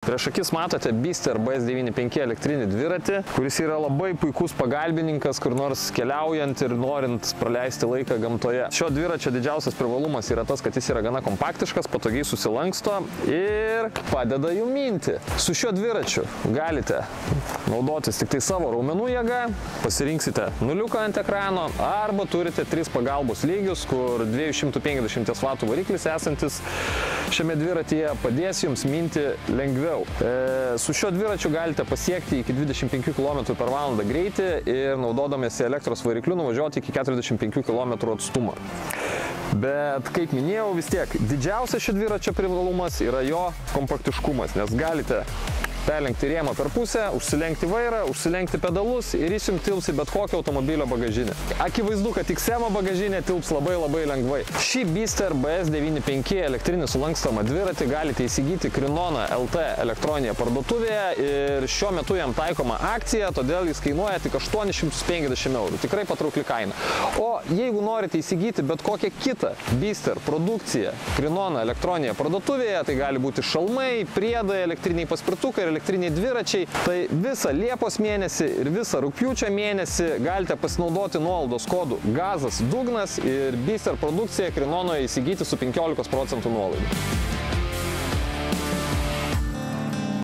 Prieš akis matote Beaster BS95 elektrinį dviratį, kuris yra labai puikus pagalbininkas, kur nors keliaujant ir norint praleisti laiką gamtoje. Šio dviračio didžiausias privalumas yra tas, kad jis yra gana kompaktiškas, patogiai susilanksto ir padeda jum minti. Su šiuo dviračiu galite naudotis tik tai savo raumenų jėga, pasirinksite nuliuką ant ekrano arba turite 3 pagalbos lygius, kur 250 W variklis esantis šiame dviratyje padės jums minti lengviau. Su šiuo dviračiu galite pasiekti iki 25 km/h greitį ir naudodamiesi elektros varikliu nuvažiuoti iki 45 km atstumą. Bet, kaip minėjau, vis tiek didžiausias šio dviračio privalumas yra jo kompaktiškumas, nes galite perlenkti rėmą per pusę, užsilenkti vairą, užsilenkti pedalus ir jis jums tilps į bet kokią automobilio bagažinę. Akivaizdu, kad XM bagažinė tilps labai lengvai. Šį Beaster BS95 elektrinį sulankstomą dviratį galite įsigyti Krinona LT elektroninėje parduotuvėje ir šiuo metu jam taikoma akcija, todėl jis kainuoja tik 850 €. Tikrai patraukli kaina. O jeigu norite įsigyti bet kokią kitą Beaster produkciją Krinona elektroninėje parduotuvėje, tai gali būti šalmai, priedai, elektriniai paspirtukai ir elektriniai dviračiai, tai visą Liepos mėnesį ir visą rugpjūčio mėnesį galite pasinaudoti nuolaidos kodu GAZAS Dugnas ir Beaster produkciją Krinonoje įsigyti su 15 % nuolaida.